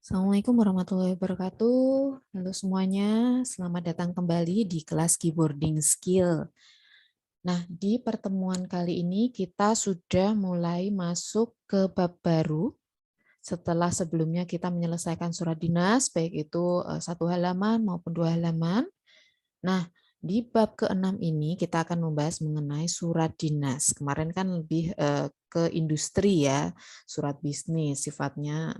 Assalamualaikum warahmatullahi wabarakatuh. Halo semuanya, selamat datang kembali di kelas Keyboarding Skill. Nah, di pertemuan kali ini kita sudah mulai masuk ke bab baru setelah sebelumnya kita menyelesaikan surat dinas, baik itu 1 halaman maupun 2 halaman. Nah, di bab ke-6 ini kita akan membahas mengenai surat dinas. Kemarin kan lebih ke industri ya, surat bisnis sifatnya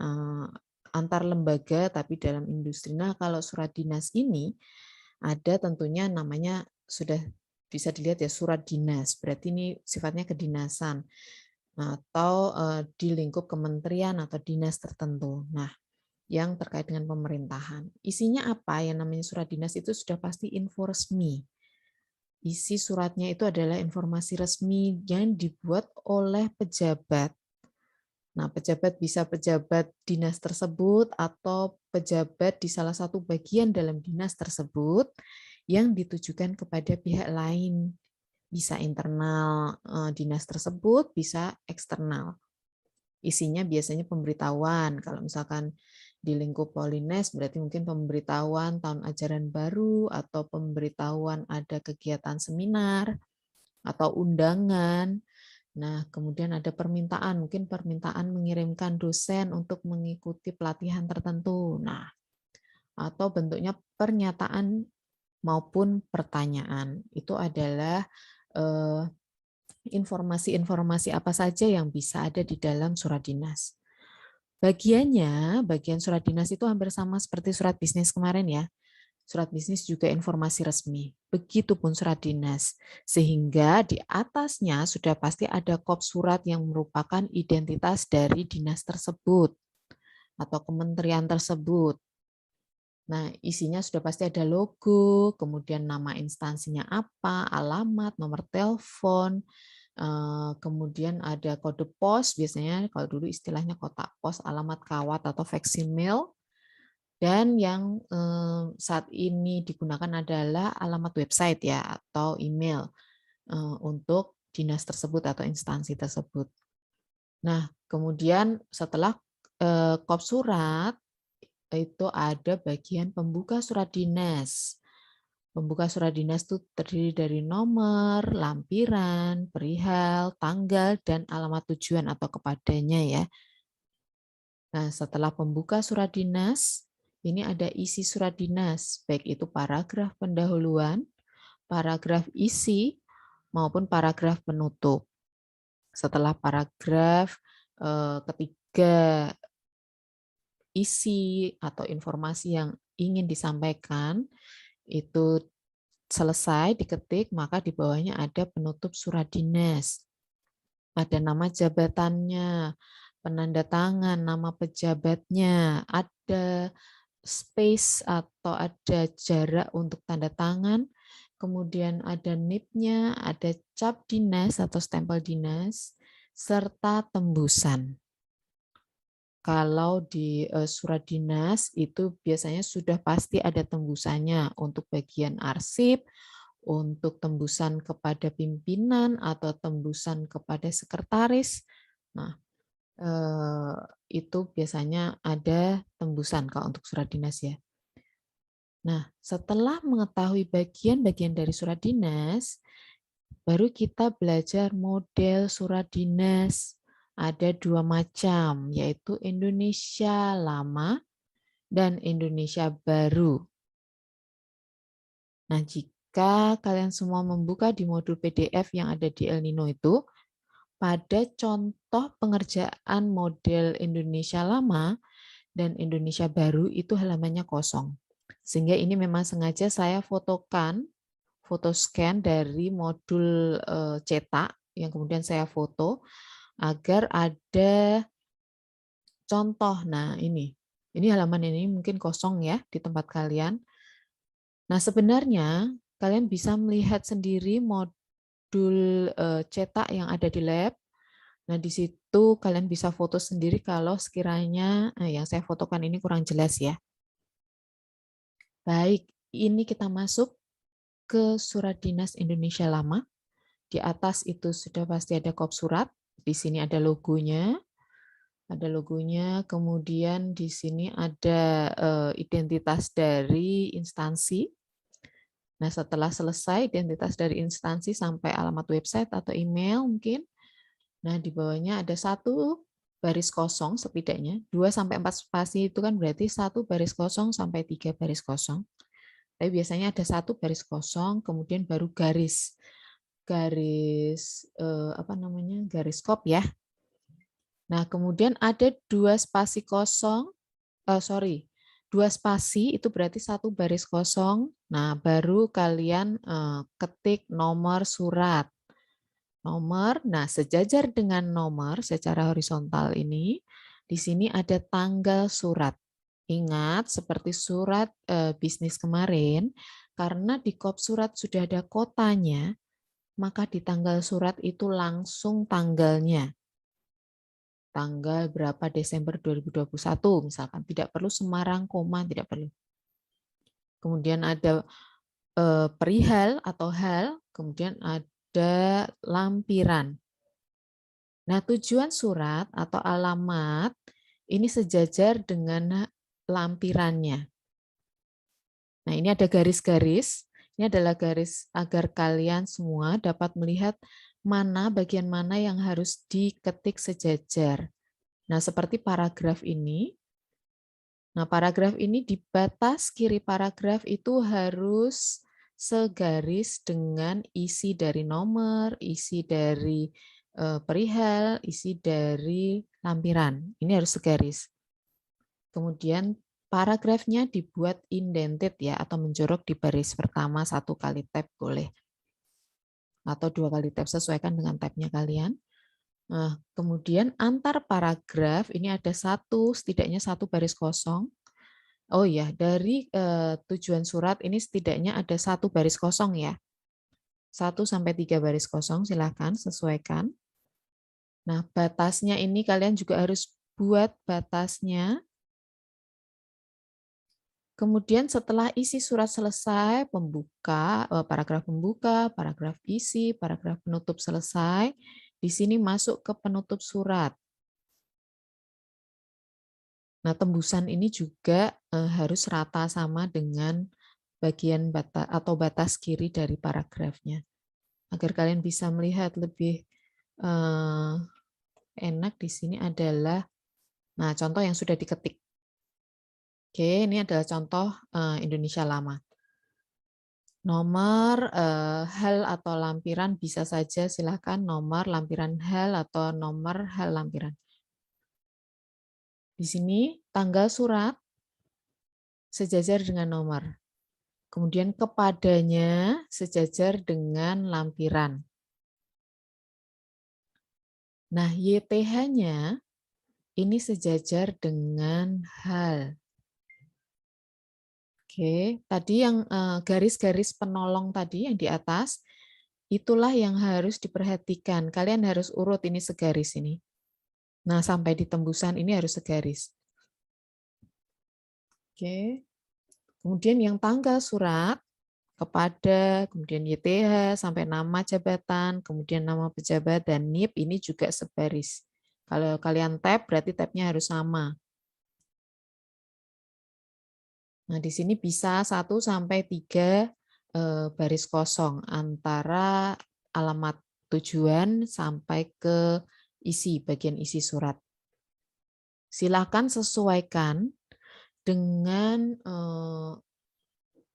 antar lembaga tapi dalam industri. Nah, kalau surat dinas ini ada tentunya namanya sudah bisa dilihat ya surat dinas. Berarti ini sifatnya kedinasan atau di lingkup kementerian atau dinas tertentu. Nah, yang terkait dengan pemerintahan. Isinya apa? Yang namanya surat dinas itu sudah pasti info resmi. Isi suratnya itu adalah informasi resmi yang dibuat oleh pejabat. Nah, pejabat bisa pejabat dinas tersebut atau pejabat di salah satu bagian dalam dinas tersebut yang ditujukan kepada pihak lain. Bisa internal dinas tersebut, bisa eksternal. Isinya biasanya pemberitahuan. Kalau misalkan di lingkup Polines berarti mungkin pemberitahuan tahun ajaran baru atau pemberitahuan ada kegiatan seminar atau undangan. Nah, kemudian ada permintaan, mungkin permintaan mengirimkan dosen untuk mengikuti pelatihan tertentu. Nah, atau bentuknya pernyataan maupun pertanyaan. Itu adalah informasi-informasi apa saja yang bisa ada di dalam surat dinas. Bagian surat dinas itu hampir sama seperti surat bisnis kemarin ya. Surat bisnis juga informasi resmi. Begitupun surat dinas. Sehingga di atasnya sudah pasti ada kop surat yang merupakan identitas dari dinas tersebut atau kementerian tersebut. Nah, isinya sudah pasti ada logo, kemudian nama instansinya apa, alamat, nomor telepon, kemudian ada kode pos, biasanya kalau dulu istilahnya kotak pos, alamat kawat atau faksimil, dan yang saat ini digunakan adalah alamat website ya atau email untuk dinas tersebut atau instansi tersebut. Nah, kemudian setelah kop surat itu ada bagian pembuka surat dinas. Pembuka surat dinas itu terdiri dari nomor, lampiran, perihal, tanggal, dan alamat tujuan atau kepadanya ya. Nah, setelah pembuka surat dinas, ini ada isi surat dinas, baik itu paragraf pendahuluan, paragraf isi, maupun paragraf penutup. Setelah paragraf ketiga isi atau informasi yang ingin disampaikan itu selesai diketik, maka di bawahnya ada penutup surat dinas. Ada nama jabatannya, penanda tangan, nama pejabatnya, ada space atau ada jarak untuk tanda tangan, kemudian ada NIP-nya, ada cap dinas atau stempel dinas, serta tembusan. Kalau di surat dinas itu biasanya sudah pasti ada tembusannya untuk bagian arsip, untuk tembusan kepada pimpinan atau tembusan kepada sekretaris. Nah, itu biasanya ada tembusan kalau untuk surat dinas ya. Nah, setelah mengetahui bagian-bagian dari surat dinas, baru kita belajar model surat dinas. Ada 2 macam, yaitu Indonesia Lama dan Indonesia Baru. Nah, jika kalian semua membuka di modul PDF yang ada di El Nino itu, pada contoh pengerjaan model Indonesia Lama dan Indonesia Baru itu halamannya kosong. Sehingga ini memang sengaja saya fotokan, foto scan dari modul cetak yang kemudian saya foto agar ada contoh. Nah, ini halaman ini mungkin kosong ya di tempat kalian. Nah, sebenarnya kalian bisa melihat sendiri modul cetak yang ada di lab. Nah, di situ kalian bisa foto sendiri kalau sekiranya yang saya fotokan ini kurang jelas ya. Baik, ini kita masuk ke Surat Dinas Indonesia Lama. Di atas itu sudah pasti ada kop surat. Di sini ada logonya. Ada logonya, kemudian di sini ada identitas dari instansi. Nah, setelah selesai identitas dari instansi sampai alamat website atau email mungkin. Nah, di bawahnya ada 1 baris kosong setidaknya. 2 sampai 4 spasi itu kan berarti 1 baris kosong sampai 3 baris kosong. Tapi biasanya ada 1 baris kosong, kemudian baru garis apa namanya? Garis kop ya. Nah, kemudian ada 2 spasi kosong, 2 spasi itu berarti 1 baris kosong. Nah, baru kalian ketik nomor surat. Nomor, nah sejajar dengan nomor secara horizontal ini, di sini ada tanggal surat. Ingat, seperti surat bisnis kemarin, karena di kop surat sudah ada kotanya, maka di tanggal surat itu langsung tanggalnya. Tanggal berapa Desember 2021 misalkan, tidak perlu Semarang, koma, tidak perlu. Kemudian ada perihal atau hal, kemudian ada lampiran. Nah, tujuan surat atau alamat ini sejajar dengan lampirannya. Nah, ini ada garis-garis. Ini adalah garis agar kalian semua dapat melihat mana bagian mana yang harus diketik sejajar. Nah, seperti paragraf ini. Nah, paragraf ini di batas kiri paragraf itu harus segaris dengan isi dari nomor, isi dari perihal, isi dari lampiran. Ini harus segaris. Kemudian paragrafnya dibuat indented ya, atau menjorok di baris pertama 1 kali tab boleh. Atau 2 kali tab, sesuaikan dengan tabnya kalian. Nah, kemudian antar paragraf ini ada setidaknya 1 baris kosong. Oh ya, dari tujuan surat ini setidaknya ada 1 baris kosong ya. 1 sampai 3 baris kosong, silakan sesuaikan. Nah, batasnya ini kalian juga harus buat batasnya. Kemudian setelah isi surat selesai, paragraf pembuka, paragraf isi, paragraf penutup selesai, di sini masuk ke penutup surat. Nah, tembusan ini juga harus rata sama dengan bagian batas atau batas kiri dari paragrafnya. Agar kalian bisa melihat lebih enak di sini adalah, nah contoh yang sudah diketik. Oke, ini adalah contoh Indonesia lama. Nomor hal atau lampiran bisa saja silakan nomor lampiran hal atau nomor hal lampiran. Di sini tanggal surat sejajar dengan nomor. Kemudian kepadanya sejajar dengan lampiran. Nah, YTH-nya ini sejajar dengan hal. Oke, tadi yang garis-garis penolong tadi yang di atas, itulah yang harus diperhatikan. Kalian harus urut ini segaris ini. Nah, sampai di tembusan ini harus segaris. Oke. Kemudian yang tanggal surat, kepada, kemudian YTH, sampai nama jabatan, kemudian nama pejabat, dan NIP ini juga sebaris. Kalau kalian tab, berarti tabnya harus sama. Nah, di sini bisa 1 sampai 3 baris kosong antara alamat tujuan sampai ke isi, bagian isi surat. Silakan sesuaikan dengan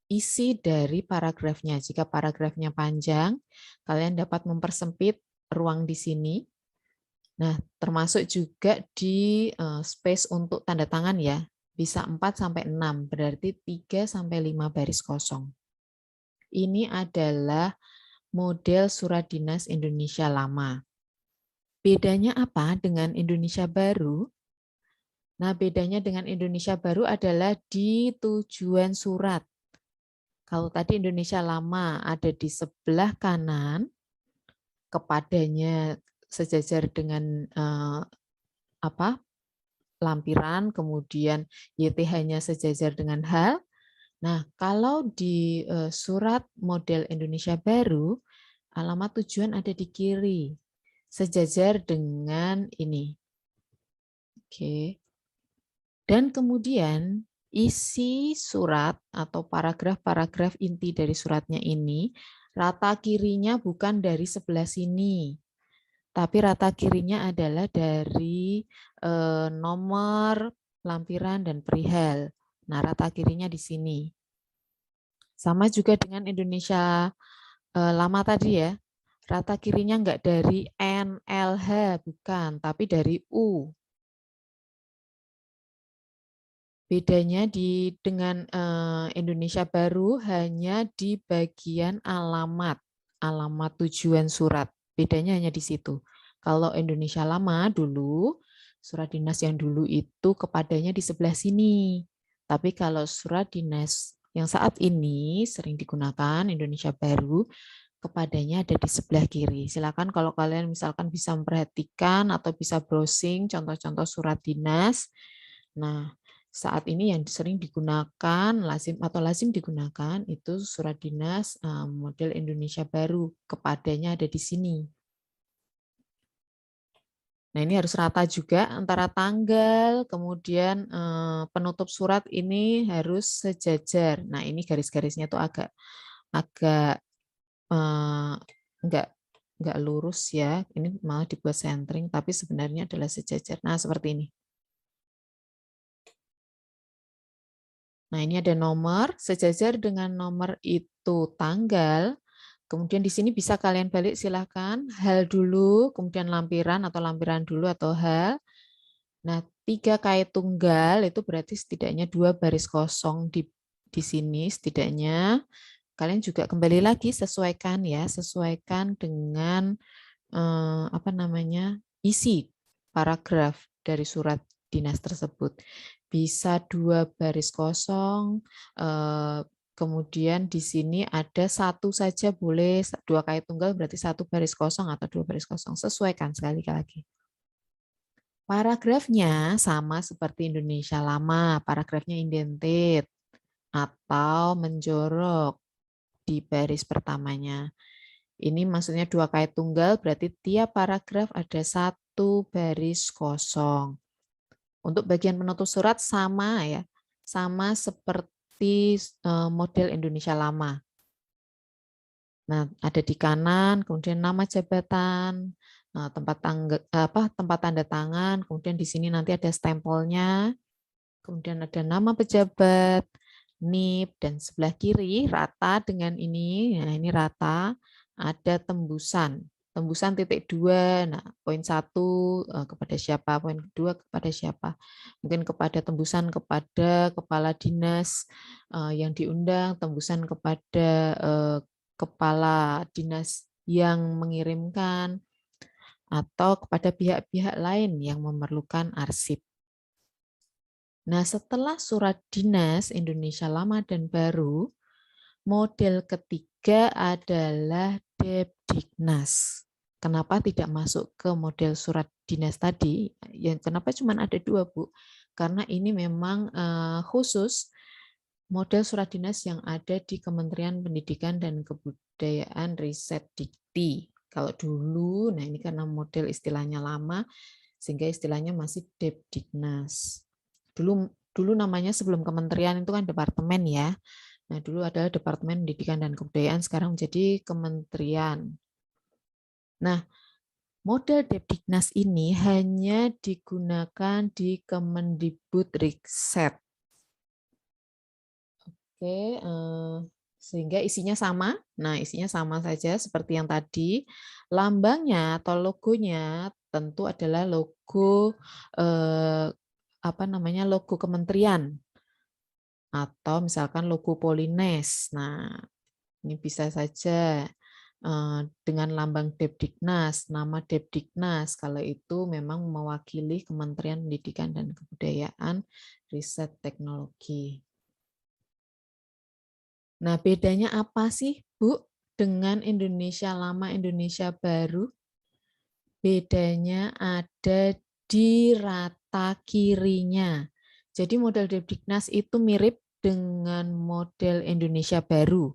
isi dari paragrafnya. Jika paragrafnya panjang, kalian dapat mempersempit ruang di sini. Nah, termasuk juga di space untuk tanda tangan ya. Bisa 4 sampai 6, berarti 3 sampai 5 baris kosong. Ini adalah model surat dinas Indonesia lama. Bedanya apa dengan Indonesia baru? Nah, bedanya dengan Indonesia baru adalah di tujuan surat. Kalau tadi Indonesia lama ada di sebelah kanan, kepadanya sejajar dengan lampiran, kemudian YTH-nya sejajar dengan hal. Nah, kalau di surat model Indonesia baru, alamat tujuan ada di kiri, sejajar dengan ini. Oke. Dan kemudian isi surat atau paragraf-paragraf inti dari suratnya ini, rata kirinya bukan dari sebelah sini, tapi rata kirinya adalah dari nomor, lampiran, dan perihal. Nah, rata kirinya di sini. Sama juga dengan Indonesia lama tadi ya. Rata kirinya enggak dari NLH, bukan, tapi dari U. Bedanya dengan Indonesia Baru hanya di bagian alamat tujuan surat. Bedanya hanya di situ. Kalau Indonesia Lama dulu, surat dinas yang dulu itu kepadanya di sebelah sini. Tapi kalau surat dinas yang saat ini sering digunakan Indonesia Baru, kepadanya ada di sebelah kiri. Silakan kalau kalian misalkan bisa memperhatikan atau bisa browsing contoh-contoh surat dinas. Nah, saat ini yang sering digunakan, lazim digunakan itu surat dinas model Indonesia Baru, kepadanya ada di sini. Nah, ini harus rata juga antara tanggal, kemudian penutup surat ini harus sejajar. Nah, ini garis-garisnya tuh agak enggak lurus ya. Ini malah dibuat centering, tapi sebenarnya adalah sejajar. Nah, seperti ini. Nah, ini ada nomor, sejajar dengan nomor itu tanggal. Kemudian di sini bisa kalian balik silahkan. Hal dulu, kemudian lampiran atau lampiran dulu atau hal. Nah, 3 kait tunggal itu berarti setidaknya 2 baris kosong di sini setidaknya. Kalian juga kembali lagi sesuaikan ya, sesuaikan dengan isi paragraf dari surat dinas tersebut. Bisa 2 baris kosong, kemudian di sini ada 1 saja boleh, 2 kait tunggal berarti 1 baris kosong atau 2 baris kosong. Sesuaikan sekali lagi. Paragrafnya sama seperti Indonesia Lama, paragrafnya indented atau menjorok di baris pertamanya. Ini maksudnya 2 kait tunggal, berarti tiap paragraf ada 1 baris kosong. Untuk bagian penutup surat sama ya, sama seperti model Indonesia Lama. Nah, ada di kanan, kemudian nama jabatan, tempat tanda tangan, kemudian di sini nanti ada stempelnya, kemudian ada nama pejabat, NIP, dan sebelah kiri rata dengan ini, nah ini rata, ada tembusan titik 2, nah poin 1 kepada siapa, poin 2 kepada siapa, mungkin kepada tembusan kepada kepala dinas yang diundang, tembusan kepada kepala dinas yang mengirimkan, atau kepada pihak-pihak lain yang memerlukan arsip. Nah, setelah surat dinas Indonesia Lama dan Baru, model ketiga adalah Depdiknas. Kenapa tidak masuk ke model surat dinas tadi? Yang kenapa cuma ada 2, Bu? Karena ini memang khusus model surat dinas yang ada di Kementerian Pendidikan dan Kebudayaan Riset Dikti. Kalau dulu, nah ini karena model istilahnya lama, sehingga istilahnya masih Depdiknas. Dulu namanya sebelum kementerian itu kan departemen ya. Nah, dulu adalah Departemen Pendidikan dan Kebudayaan, sekarang menjadi kementerian. Nah, model Depdiknas ini hanya digunakan di Kemendikbudristek. Oke, sehingga isinya sama. Nah, isinya sama saja seperti yang tadi. Lambangnya atau logonya tentu adalah logo logo kementerian atau misalkan logo Polines. Nah, ini bisa saja dengan lambang Depdiknas, nama Depdiknas, kalau itu memang mewakili Kementerian Pendidikan dan Kebudayaan, Riset Teknologi. Nah, bedanya apa sih, Bu, dengan Indonesia Lama, Indonesia Baru? Bedanya ada di rata kirinya. Jadi model Depdiknas itu mirip dengan model Indonesia Baru.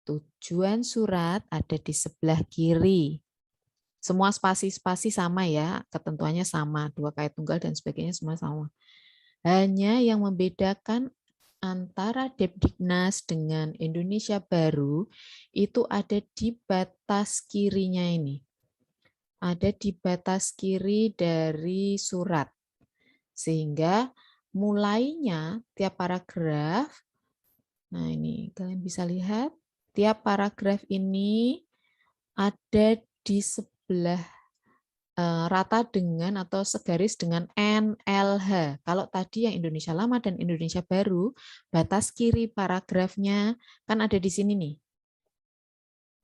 Tujuan surat ada di sebelah kiri. Semua spasi-spasi sama ya, ketentuannya sama, 2 kait tunggal dan sebagainya semua sama. Hanya yang membedakan antara Depdiknas dengan Indonesia Baru itu ada di batas kirinya ini. Ada di batas kiri dari surat. Sehingga mulainya tiap paragraf, nah ini kalian bisa lihat, tiap paragraf ini ada di sebelah rata dengan atau segaris dengan NLH. Kalau tadi yang Indonesia Lama dan Indonesia Baru, batas kiri paragrafnya kan ada di sini nih.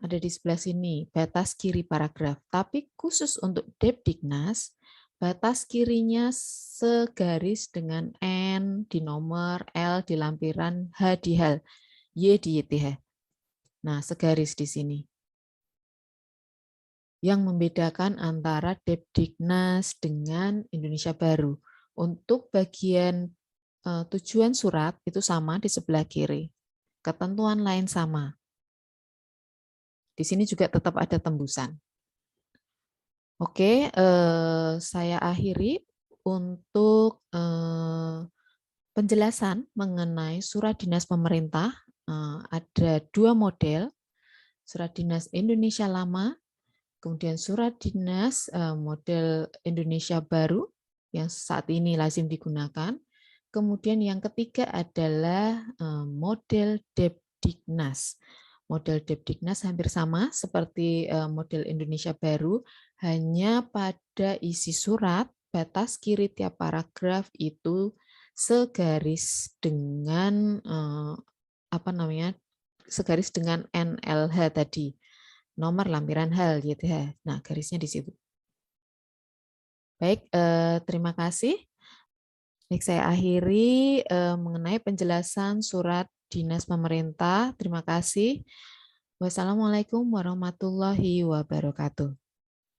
Ada di sebelah sini, batas kiri paragraf. Tapi khusus untuk Depdiknas, batas kirinya segaris dengan N di nomor, L di lampiran, H di hal, Y di YTH. Nah, segaris di sini. Yang membedakan antara Depdiknas dengan Indonesia Baru. Untuk bagian tujuan surat itu sama di sebelah kiri. Ketentuan lain sama. Di sini juga tetap ada tembusan. Oke, saya akhiri untuk penjelasan mengenai surat dinas pemerintah. Ada 2 model, surat dinas Indonesia Lama, kemudian surat dinas model Indonesia Baru yang saat ini lazim digunakan. Kemudian yang ketiga adalah model Depdiknas. Model Depdiknas hampir sama seperti model Indonesia Baru, hanya pada isi surat batas kiri tiap paragraf itu segaris dengan segaris dengan NLH tadi, nomor lampiran hal gitu ya. Nah, garisnya di situ. Baik, terima kasih. Baik, saya akhiri mengenai penjelasan surat dinas pemerintah. Terima kasih. Wassalamualaikum warahmatullahi wabarakatuh.